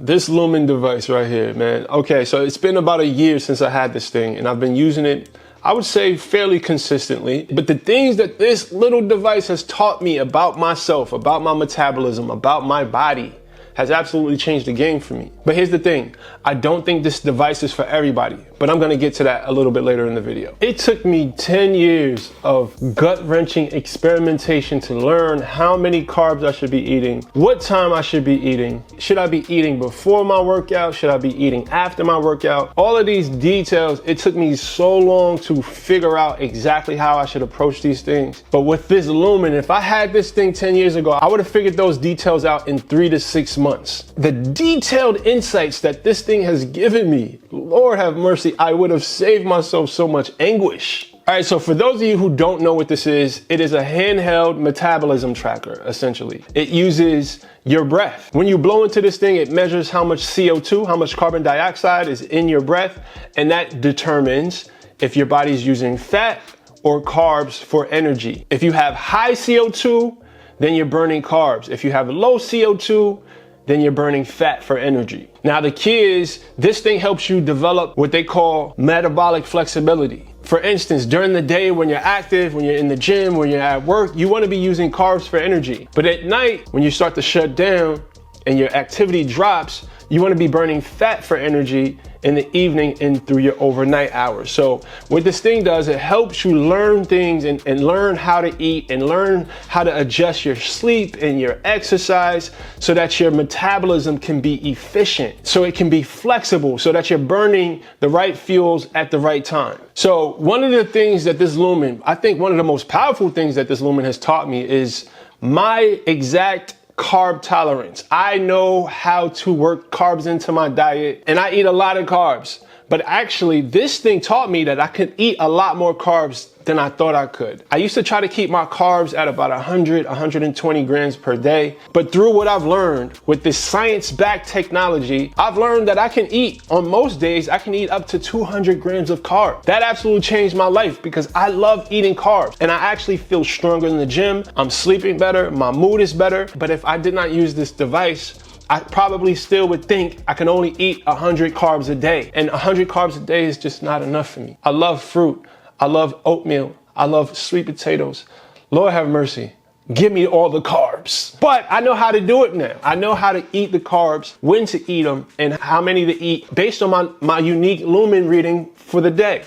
This Lumen device right here, man. Okay, so it's been about a year since I had this thing, and I've been using it, I would say, fairly consistently. But the things that this little device has taught me about myself, about my metabolism, about my body, has absolutely changed the game for me. But here's the thing, I don't think this device is for everybody, but I'm gonna get to that a little bit later in the video. It took me 10 years of gut-wrenching experimentation to learn how many carbs I should be eating, what time I should be eating, should I be eating before my workout, should I be eating after my workout. All of these details, it took me so long to figure out exactly how I should approach these things. But with this Lumen, if I had this thing 10 years ago, I would have figured those details out in 3 to 6 months. The detailed insights that this thing has given me, Lord have mercy, I would have saved myself so much anguish. All right, so for those of you who don't know what this is, it is a handheld metabolism tracker, essentially. It uses your breath. When you blow into this thing, it measures how much CO2, how much carbon dioxide is in your breath, and that determines if your body's using fat or carbs for energy. If you have high CO2, then you're burning carbs. If you have low CO2, then you're burning fat for energy. Now the key is, this thing helps you develop what they call metabolic flexibility. For instance, during the day when you're active, when you're in the gym, when you're at work, you want to be using carbs for energy. But at night, when you start to shut down and your activity drops, you want to be burning fat for energy in the evening and through your overnight hours. So what this thing does, it helps you learn things and learn how to eat and learn how to adjust your sleep and your exercise so that your metabolism can be efficient, so it can be flexible, so that you're burning the right fuels at the right time. So one of the things that this Lumen, I think one of the most powerful things that this Lumen has taught me is my exact carb tolerance. I know how to work carbs into my diet, and I eat a lot of carbs. But actually, this thing taught me that I could eat a lot more carbs than I thought I could. I used to try to keep my carbs at about 100, 120 grams per day. But through what I've learned with this science-backed technology, I've learned that I can eat, on most days, I can eat up to 200 grams of carbs. That absolutely changed my life because I love eating carbs and I actually feel stronger in the gym. I'm sleeping better, my mood is better. But if I did not use this device, I probably still would think I can only eat 100 carbs a day. And 100 carbs a day is just not enough for me. I love fruit. I love oatmeal. I love sweet potatoes. Lord have mercy. Give me all the carbs. But I know how to do it now. I know how to eat the carbs, when to eat them, and how many to eat based on my unique Lumen reading for the day.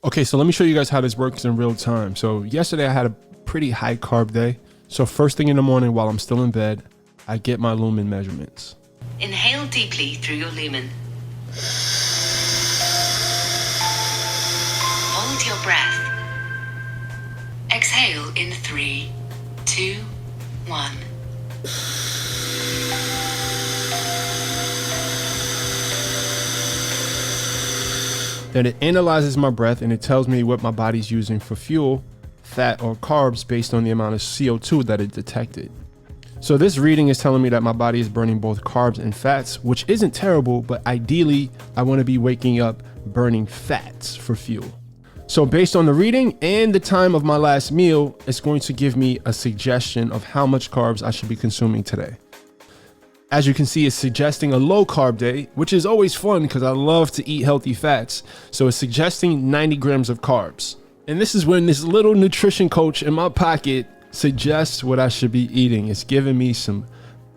Okay, so let me show you guys how this works in real time. So yesterday I had a pretty high carb day. So first thing in the morning while I'm still in bed, I get my Lumen measurements. Inhale deeply through your Lumen. Hold your breath. Exhale in 3, 2, 1. Then it analyzes my breath and it tells me what my body's using for fuel, fat or carbs based on the amount of CO2 that it detected. So this reading is telling me that my body is burning both carbs and fats, which isn't terrible, but ideally I want to be waking up burning fats for fuel. So based on the reading and the time of my last meal, it's going to give me a suggestion of how much carbs I should be consuming today. As you can see, it's suggesting a low carb day, which is always fun because I love to eat healthy fats. So it's suggesting 90 grams of carbs. And this is when this little nutrition coach in my pocket suggests what I should be eating. It's giving me some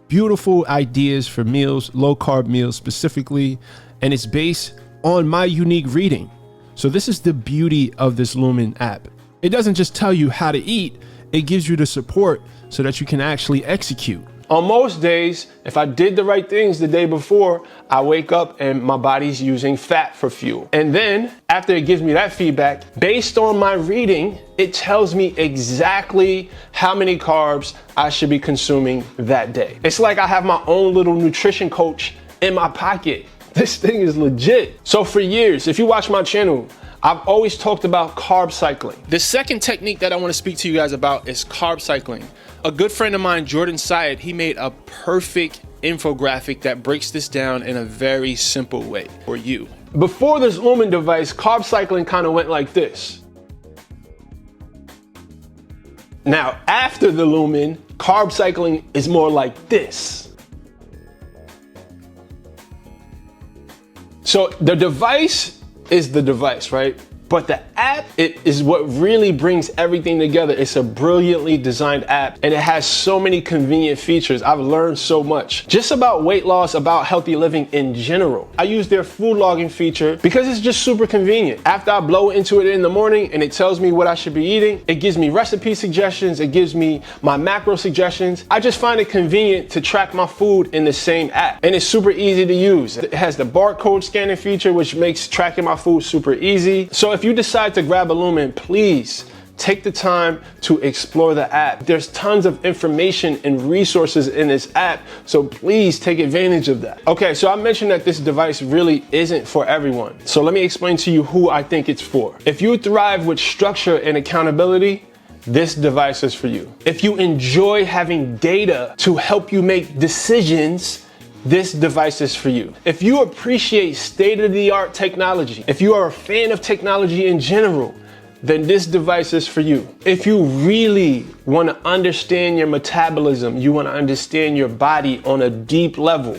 beautiful ideas for meals, low carb meals specifically, and it's based on my unique reading. So this is the beauty of this Lumen app. It doesn't just tell you how to eat, it gives you the support so that you can actually execute. On most days, if I did the right things the day before, I wake up and my body's using fat for fuel. And then after it gives me that feedback, based on my reading, it tells me exactly how many carbs I should be consuming that day. It's like I have my own little nutrition coach in my pocket. This thing is legit. So for years, if you watch my channel, I've always talked about carb cycling. The second technique that I want to speak to you guys about is carb cycling. A good friend of mine, Jordan Syed, he made a perfect infographic that breaks this down in a very simple way for you. Before this Lumen device, carb cycling kind of went like this. Now, after the Lumen, carb cycling is more like this. So the device is the device, right? But the app, it is what really brings everything together. It's a brilliantly designed app, and it has so many convenient features. I've learned so much just about weight loss, about healthy living in general. I use their food logging feature because it's just super convenient. After I blow into it in the morning and it tells me what I should be eating, it gives me recipe suggestions, it gives me my macro suggestions. I just find it convenient to track my food in the same app, and it's super easy to use. It has the barcode scanning feature, which makes tracking my food super easy. So if you decide to grab a Lumen, please take the time to explore the app. There's tons of information and resources in this app, so please take advantage of that. Okay, so I mentioned that this device really isn't for everyone. So let me explain to you who I think it's for. If you thrive with structure and accountability, this device is for you. If you enjoy having data to help you make decisions, this device is for you. If you appreciate state-of-the-art technology, if you are a fan of technology in general, then this device is for you. If you really want to understand your metabolism, you want to understand your body on a deep level,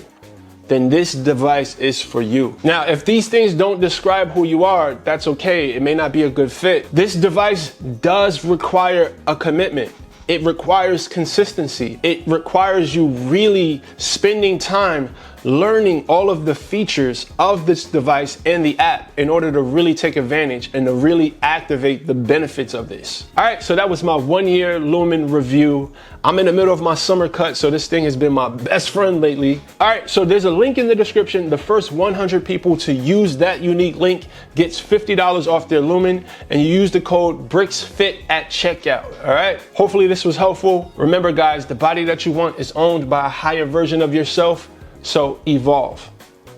then this device is for you. Now, if these things don't describe who you are, that's okay. It may not be a good fit. This device does require a commitment. It requires consistency. It requires you really spending time learning all of the features of this device and the app in order to really take advantage and to really activate the benefits of this. All right, so that was my 1-year Lumen review. I'm in the middle of my summer cut, so this thing has been my best friend lately. All right, so there's a link in the description. The first 100 people to use that unique link gets $50 off their Lumen, and you use the code BRIXFIT at checkout. All right, hopefully this was helpful. Remember guys, the body that you want is owned by a higher version of yourself. So evolve.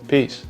Peace.